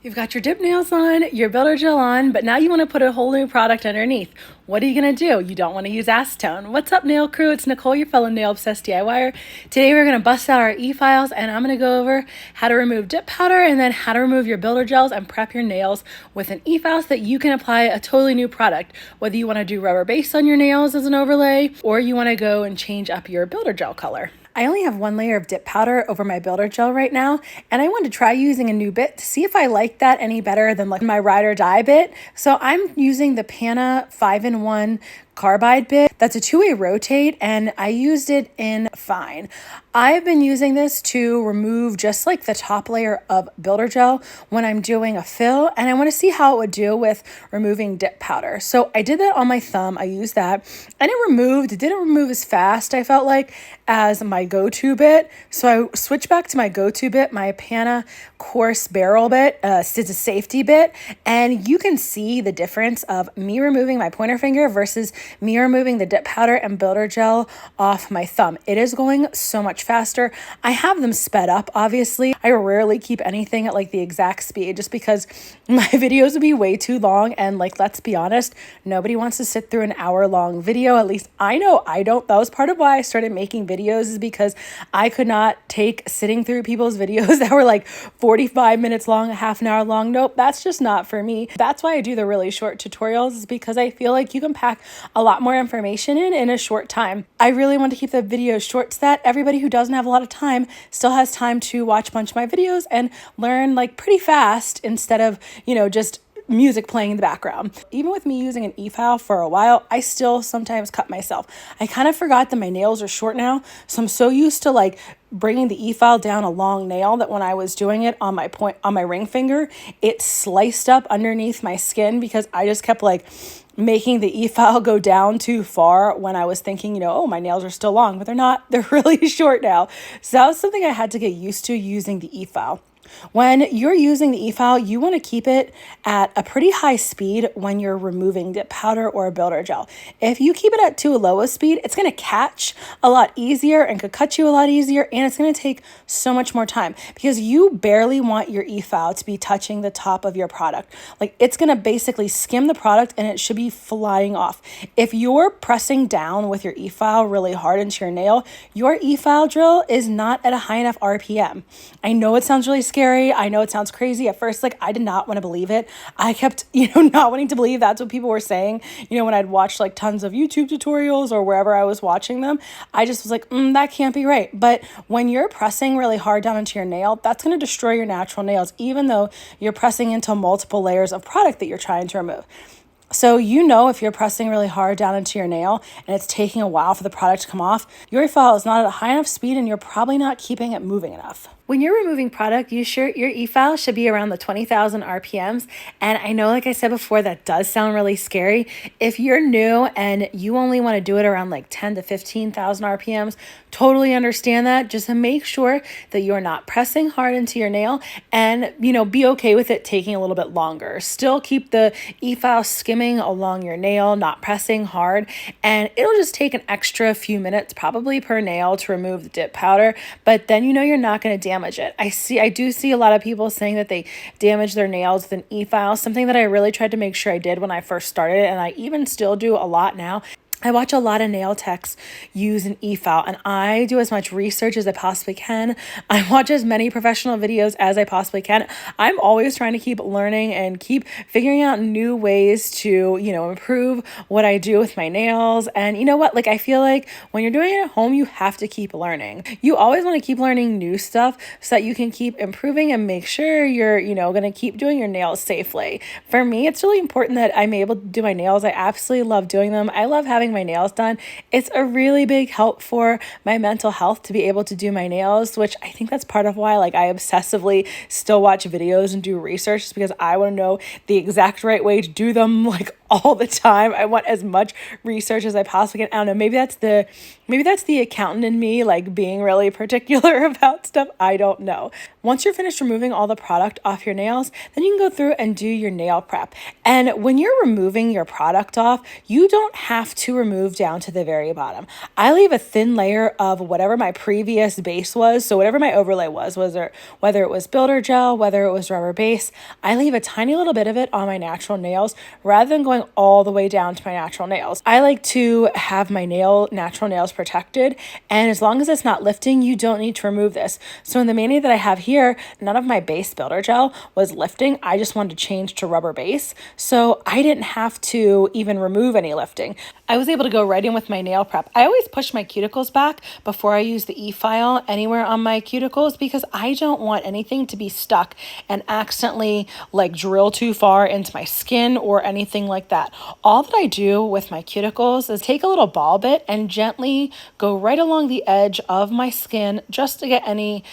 You've got your dip nails on, your builder gel on, but now you want to put a whole new product underneath. What are you going to do? You don't want to use acetone. What's up, nail crew? It's Nicole, your fellow nail obsessed DIYer. Today we're going to bust out our e-files and I'm going to go over how to remove dip powder and then how to remove your builder gels and prep your nails with an e-file so that you can apply a totally new product. Whether you want to do rubber base on your nails as an overlay or you want to go and change up your builder gel color. I only have one layer of dip powder over my builder gel right now, and I wanted to try using a new bit to see if I like that any better than like my ride or die bit. So I'm using the Pana 5-in-1 carbide bit. That's a two-way rotate, and I used it in fine. I've been using this to remove just like the top layer of builder gel when I'm doing a fill, and I want to see how it would do with removing dip powder. So I did that on my thumb. I used that, and it didn't remove as fast, I felt like, as my go-to bit. So I switched back to my go-to bit, my Pana Coarse barrel bit. It's a safety bit, and you can see the difference of me removing my pointer finger versus me removing the dip powder and builder gel off my thumb. It is going so much faster. I have them sped up, obviously. I rarely keep anything at like the exact speed just because my videos would be way too long, and like, let's be honest, nobody wants to sit through an hour-long video. At least I know I don't. That was part of why I started making videos, is because I could not take sitting through people's videos that were like 45 minutes long, a half an hour long. Nope, that's just not for me. That's why I do the really short tutorials, is because I feel like you can pack a lot more information in a short time. I really want to keep the videos short so that everybody who doesn't have a lot of time still has time to watch a bunch of my videos and learn like pretty fast instead of, just music playing in the background. Even with me using an e-file for a while, I still sometimes cut myself. I kind of forgot that my nails are short now, so I'm so used to like bringing the e-file down a long nail that when I was doing it on my ring finger, it sliced up underneath my skin because I just kept like making the e-file go down too far when I was thinking, oh, my nails are still long, but they're not. They're really short now. So that was something I had to get used to using the e-file. When you're using the e-file, you want to keep it at a pretty high speed when you're removing dip powder or builder gel. If you keep it at too low a speed, it's going to catch a lot easier and could cut you a lot easier, and it's going to take so much more time because you barely want your e-file to be touching the top of your product. Like, it's going to basically skim the product and it should be flying off. If you're pressing down with your e-file really hard into your nail, your e-file drill is not at a high enough RPM. I know it sounds really scary. I know it sounds crazy at first. Like, I did not want to believe it. I kept, not wanting to believe that's what people were saying. When I'd watched like tons of YouTube tutorials or wherever I was watching them, I just was like, that can't be right. But when you're pressing really hard down into your nail, that's going to destroy your natural nails, even though you're pressing into multiple layers of product that you're trying to remove. So if you're pressing really hard down into your nail and it's taking a while for the product to come off, your e-file is not at a high enough speed and you're probably not keeping it moving enough. When you're removing product, your e-file should be around the 20,000 RPMs. And I know, like I said before, that does sound really scary. If you're new and you only want to do it around like 10 to 15,000 RPMs, totally understand that. Just to make sure that you're not pressing hard into your nail and, be okay with it taking a little bit longer. Still keep the e-file skimming along your nail, not pressing hard. And it'll just take an extra few minutes probably per nail to remove the dip powder. But then you're not going to damage it. I do see a lot of people saying that they damage their nails with an e-file, something that I really tried to make sure I did when I first started, and I even still do a lot now. I watch a lot of nail techs use an e-file, and I do as much research as I possibly can. I watch as many professional videos as I possibly can. I'm always trying to keep learning and keep figuring out new ways to, improve what I do with my nails. And you know what? Like, I feel like when you're doing it at home, you have to keep learning. You always want to keep learning new stuff so that you can keep improving and make sure you're, going to keep doing your nails safely. For me, it's really important that I'm able to do my nails. I absolutely love doing them. I love having my nails done. It's a really big help for my mental health to be able to do my nails, which I think that's part of why like I obsessively still watch videos and do research, just because I want to know the exact right way to do them like all the time. I want as much research as I possibly can. I don't know, maybe that's the accountant in me, like being really particular about stuff. I don't know. Once you're finished removing all the product off your nails, then you can go through and do your nail prep. And when you're removing your product off, you don't have to remove down to the very bottom. I leave a thin layer of whatever my previous base was. So whatever my overlay was whether it was builder gel, whether it was rubber base, I leave a tiny little bit of it on my natural nails rather than going all the way down to my natural nails. I like to have my natural nails protected, and as long as it's not lifting, you don't need to remove this. So in the mani that I have here, none of my base builder gel was lifting. I just wanted to change to rubber base, so I didn't have to even remove any lifting. I was able to go right in with my nail prep. I always push my cuticles back before I use the E-file anywhere on my cuticles because I don't want anything to be stuck and accidentally like drill too far into my skin or anything like that. All that I do with my cuticles is take a little ball bit and gently go right along the edge of my skin just to get any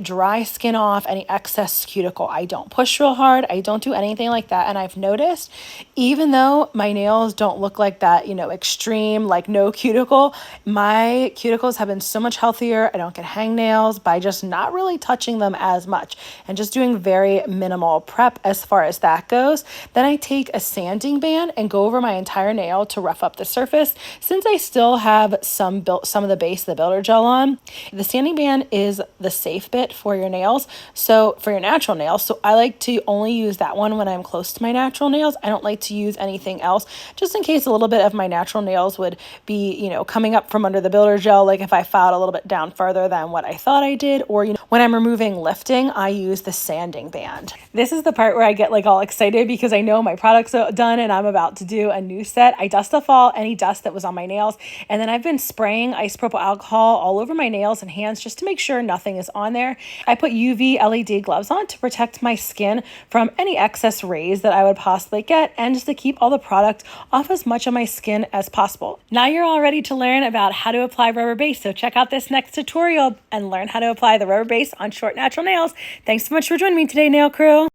dry skin off, any excess cuticle. I don't push real hard. I don't do anything like that. And I've noticed, even though my nails don't look like that, extreme, like no cuticle, my cuticles have been so much healthier. I don't get hangnails by just not really touching them as much and just doing very minimal prep as far as that goes. Then I take a sanding band and go over my entire nail to rough up the surface. Since I still have some of the base of the builder gel on, the sanding band is the safe bit for your nails. So for your natural nails, so I like to only use that one when I'm close to my natural nails. I don't like to use anything else just in case a little bit of my natural nails would be, coming up from under the builder gel. Like if I filed a little bit down further than what I thought I did, or, when I'm removing lifting, I use the sanding band. This is the part where I get like all excited because I know my product's done and I'm about to do a new set. I dust off any dust that was on my nails. And then I've been spraying isopropyl alcohol all over my nails and hands just to make sure nothing is on there. I put UV LED gloves on to protect my skin from any excess rays that I would possibly get and just to keep all the product off as much of my skin as possible. Now you're all ready to learn about how to apply rubber base. So check out this next tutorial and learn how to apply the rubber base on short natural nails. Thanks so much for joining me today, Nail Crew.